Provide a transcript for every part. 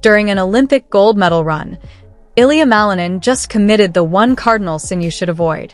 During an Olympic gold medal run, Ilia Malinin just committed the one cardinal sin you should avoid.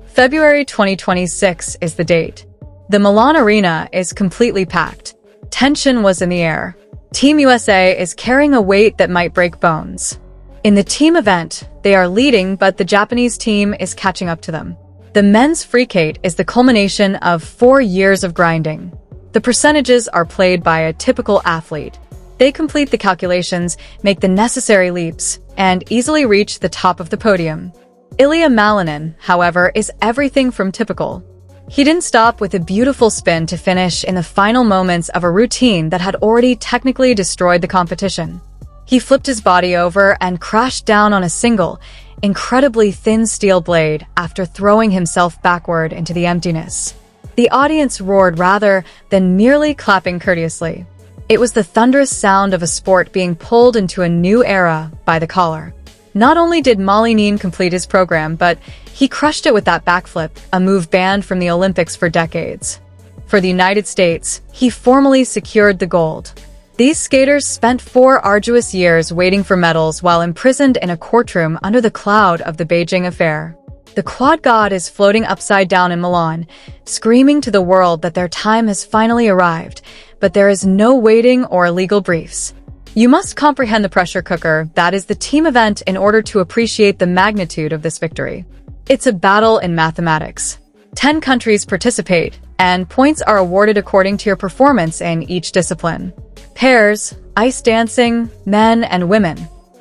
February 2026 is the date. The Milan arena is completely packed. Tension was in the air. Team USA is carrying a weight that might break bones. In the team event, they are leading, but the Japanese team is catching up to them. The men's free skate is the culmination of 4 years of grinding. The percentages are played by a typical athlete. They complete the calculations, make the necessary leaps, and easily reach the top of the podium. Ilia Malinin, however, is everything from typical. He didn't stop with a beautiful spin to finish in the final moments of a routine that had already technically destroyed the competition. He flipped his body over and crashed down on a single, incredibly thin steel blade after throwing himself backward into the emptiness. The audience roared rather than merely clapping courteously. It was the thunderous sound of a sport being pulled into a new era by the collar. Not only did Malinin complete his program, but he crushed it with that backflip, a move banned from the Olympics for decades. For the United States, he formally secured the gold. These skaters spent 4 arduous years waiting for medals while imprisoned in a courtroom under the cloud of the Beijing affair. The quad god is floating upside down in Milan, screaming to the world that their time has finally arrived, but there is no waiting or legal briefs. You must comprehend the pressure cooker that is the team event in order to appreciate the magnitude of this victory. It's a battle in mathematics. 10 countries participate, and points are awarded according to your performance in each discipline. Pairs, ice dancing, men and women.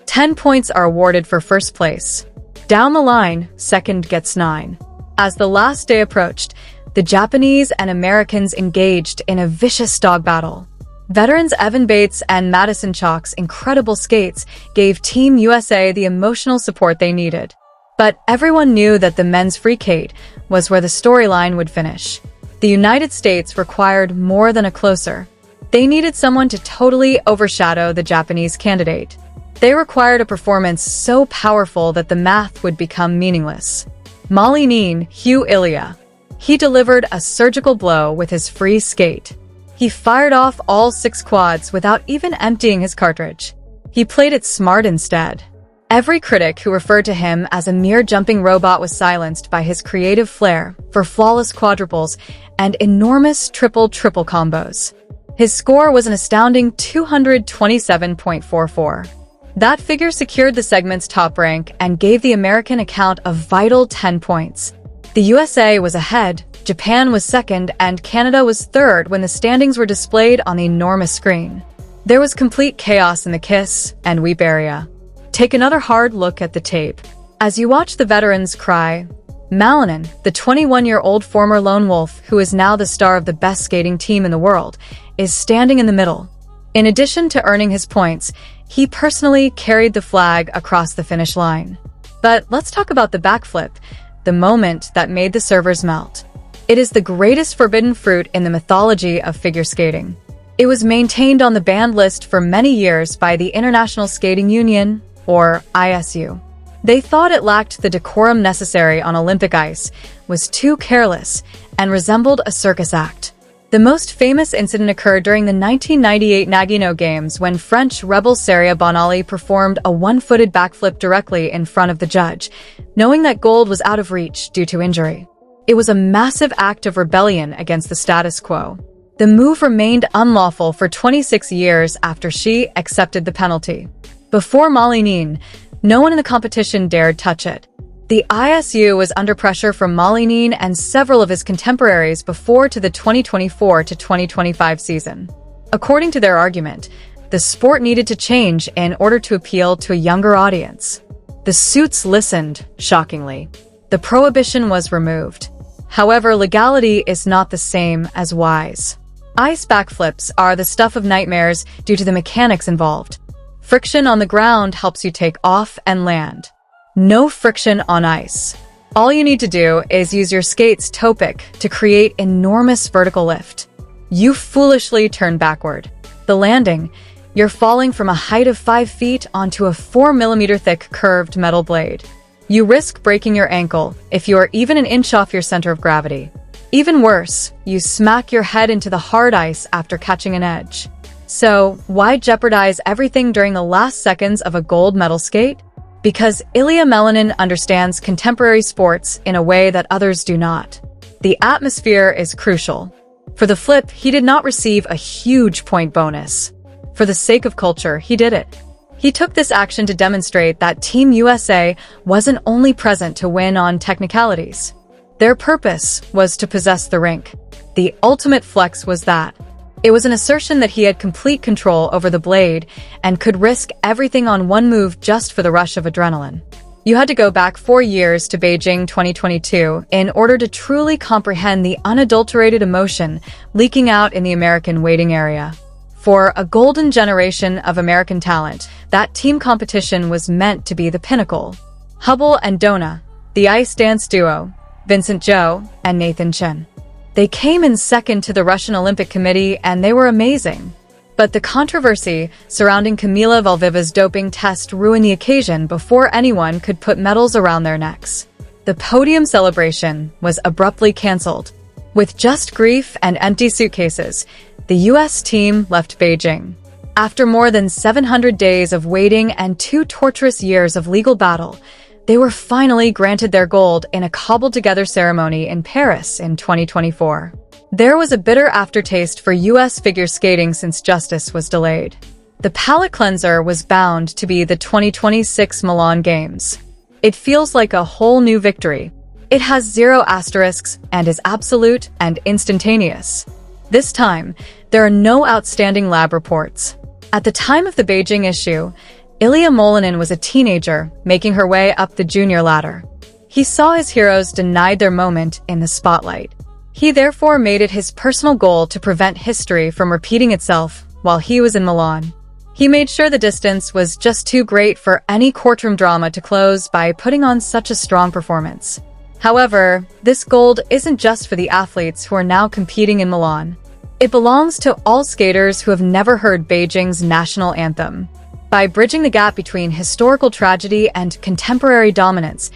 10 points are awarded for first place. Down the line, second gets 9. As the last day approached, the Japanese and Americans engaged in a vicious dog battle. Veterans Evan Bates and Madison Chalk's incredible skates gave Team USA the emotional support they needed. But everyone knew that the men's free skate was where the storyline would finish. The United States required more than a closer. They needed someone to totally overshadow the Japanese candidate. They required a performance so powerful that the math would become meaningless. Malinin Hugh Ilia. He delivered a surgical blow with his free skate. He fired off all 6 quads without even emptying his cartridge. He played it smart instead. Every critic who referred to him as a mere jumping robot was silenced by his creative flair for flawless quadruples and enormous triple-triple combos. His score was an astounding 227.44. That figure secured the segment's top rank and gave the American account a vital 10 points. The USA was ahead, Japan was second, and Canada was third when the standings were displayed on the enormous screen. There was complete chaos in the kiss and weep area. Take another hard look at the tape. As you watch the veterans cry, Malinin, the 21-year-old former lone wolf who is now the star of the best skating team in the world, is standing in the middle. In addition to earning his points, he personally carried the flag across the finish line. But let's talk about the backflip, the moment that made the servers melt. It is the greatest forbidden fruit in the mythology of figure skating. It was maintained on the banned list for many years by the International Skating Union, or ISU. They thought it lacked the decorum necessary on Olympic ice, was too careless, and resembled a circus act. The most famous incident occurred during the 1998 Nagano Games when French rebel Saria Bonali performed a one-footed backflip directly in front of the judge, knowing that gold was out of reach due to injury. It was a massive act of rebellion against the status quo. The move remained unlawful for 26 years after she accepted the penalty. Before Malinin, no one in the competition dared touch it. The ISU was under pressure from Malinin and several of his contemporaries before to the 2024 to 2025 season. According to their argument, the sport needed to change in order to appeal to a younger audience. The suits listened, shockingly. The prohibition was removed. However, legality is not the same as wise. Ice backflips are the stuff of nightmares due to the mechanics involved. Friction on the ground helps you take off and land. No friction on ice. All you need to do is use your skate's toe pick to create enormous vertical lift. You foolishly turn backward. The landing, you're falling from a height of 5 feet onto a 4mm thick curved metal blade. You risk breaking your ankle if you are even an inch off your center of gravity. Even worse, you smack your head into the hard ice after catching an edge. So, why jeopardize everything during the last seconds of a gold medal skate? Because Ilia Malinin understands contemporary sports in a way that others do not. The atmosphere is crucial. For the flip, he did not receive a huge point bonus. For the sake of culture, he did it. He took this action to demonstrate that Team USA wasn't only present to win on technicalities. Their purpose was to possess the rink. The ultimate flex was that. It was an assertion that he had complete control over the blade and could risk everything on one move just for the rush of adrenaline. You had to go back 4 years to Beijing 2022 in order to truly comprehend the unadulterated emotion leaking out in the American waiting area. For a golden generation of American talent, that team competition was meant to be the pinnacle. Hubble and Dona, the ice dance duo, Vincent Zhou and Nathan Chen. They came in second to the Russian Olympic Committee and they were amazing. But the controversy surrounding Kamila Valieva's doping test ruined the occasion before anyone could put medals around their necks. The podium celebration was abruptly cancelled. With just grief and empty suitcases, the US team left Beijing. After more than 700 days of waiting and 2 torturous years of legal battle, they were finally granted their gold in a cobbled-together ceremony in Paris in 2024. There was a bitter aftertaste for US figure skating since justice was delayed. The palate cleanser was bound to be the 2026 Milan Games. It feels like a whole new victory. It has 0 asterisks and is absolute and instantaneous. This time, there are no outstanding lab reports. At the time of the Beijing issue, Ilia Malinin was a teenager making her way up the junior ladder. He saw his heroes denied their moment in the spotlight. He therefore made it his personal goal to prevent history from repeating itself while he was in Milan. He made sure the distance was just too great for any courtroom drama to close by putting on such a strong performance. However, this gold isn't just for the athletes who are now competing in Milan. It belongs to all skaters who have never heard Beijing's national anthem. By bridging the gap between historical tragedy and contemporary dominance,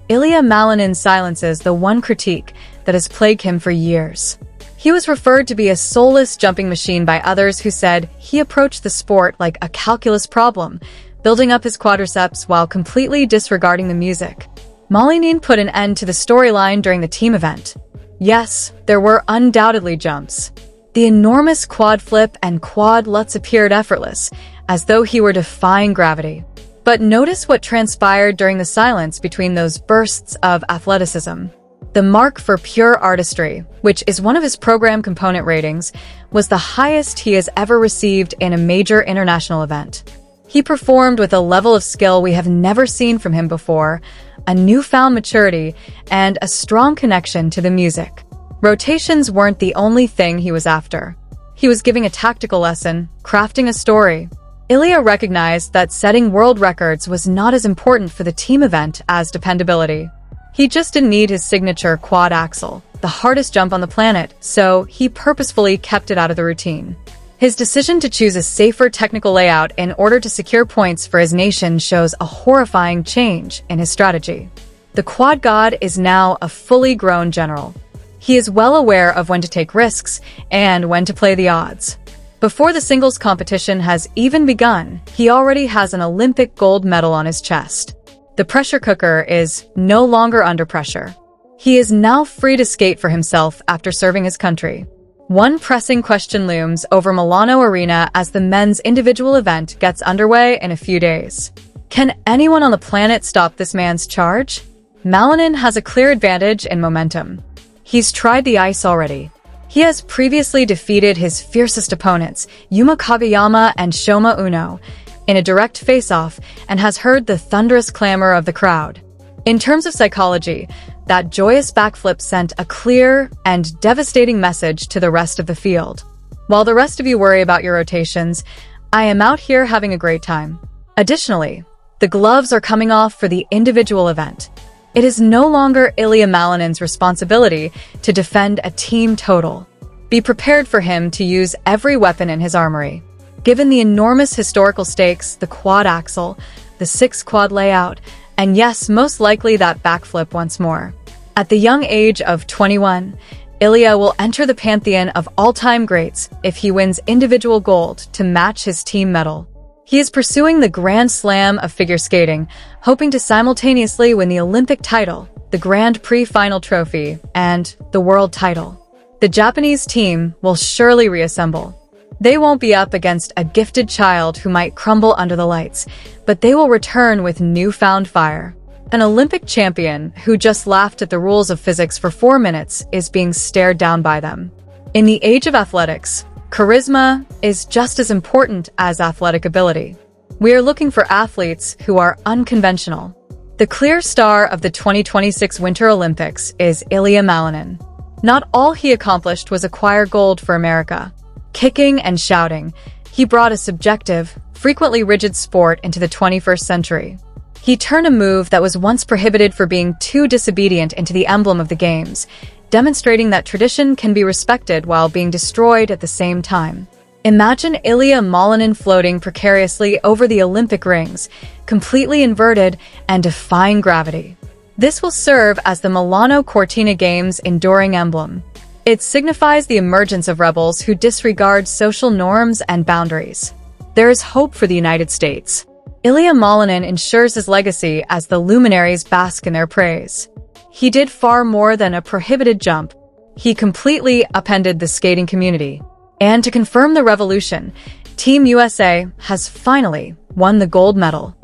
Ilia Malinin silences the one critique that has plagued him for years. He was referred to be a soulless jumping machine by others who said he approached the sport like a calculus problem, building up his quadriceps while completely disregarding the music. Malinin put an end to the storyline during the team event. Yes, there were undoubtedly jumps. The enormous quad flip and quad lutz appeared effortless, as though he were defying gravity. But notice what transpired during the silence between those bursts of athleticism. The mark for pure artistry, which is one of his program component ratings, was the highest he has ever received in a major international event. He performed with a level of skill we have never seen from him before, a newfound maturity, and a strong connection to the music. Rotations weren't the only thing he was after. He was giving a tactical lesson, crafting a story. Ilia recognized that setting world records was not as important for the team event as dependability. He just didn't need his signature quad axel, the hardest jump on the planet, so he purposefully kept it out of the routine. His decision to choose a safer technical layout in order to secure points for his nation shows a horrifying change in his strategy. The quad god is now a fully grown general. He is well aware of when to take risks and when to play the odds. Before the singles competition has even begun, he already has an Olympic gold medal on his chest. The pressure cooker is no longer under pressure. He is now free to skate for himself after serving his country. One pressing question looms over Milano Arena as the men's individual event gets underway in a few days. Can anyone on the planet stop this man's charge? Malinin has a clear advantage in momentum. He's tried the ice already. He has previously defeated his fiercest opponents, Yuma Kagayama and Shoma Uno, in a direct face-off and has heard the thunderous clamor of the crowd. In terms of psychology, that joyous backflip sent a clear and devastating message to the rest of the field. While the rest of you worry about your rotations, I am out here having a great time. Additionally, the gloves are coming off for the individual event. It is no longer Ilia Malinin's responsibility to defend a team total. Be prepared for him to use every weapon in his armory. Given the enormous historical stakes, the quad axle, the 6-quad layout, and yes, most likely that backflip once more. At the young age of 21, Ilia will enter the pantheon of all-time greats if he wins individual gold to match his team medal. He is pursuing the Grand Slam of figure skating, hoping to simultaneously win the Olympic title, the Grand Prix final trophy, and the world title. The Japanese team will surely reassemble. They won't be up against a gifted child who might crumble under the lights, but they will return with newfound fire. An Olympic champion who just laughed at the rules of physics for 4 minutes is being stared down by them. In the age of athletics, charisma is just as important as athletic ability. We are looking for athletes who are unconventional. The clear star of the 2026 Winter Olympics is Ilia Malinin. Not all he accomplished was acquire gold for America. Kicking and shouting, he brought a subjective, frequently rigid sport into the 21st century. He turned a move that was once prohibited for being too disobedient into the emblem of the games, demonstrating that tradition can be respected while being destroyed at the same time. Imagine Ilia Malinin floating precariously over the Olympic rings, completely inverted and defying gravity. This will serve as the Milano Cortina Games' enduring emblem. It signifies the emergence of rebels who disregard social norms and boundaries. There is hope for the United States. Ilia Malinin ensures his legacy as the luminaries bask in their praise. He did far more than a prohibited jump. He completely upended the skating community. And to confirm the revolution, Team USA has finally won the gold medal.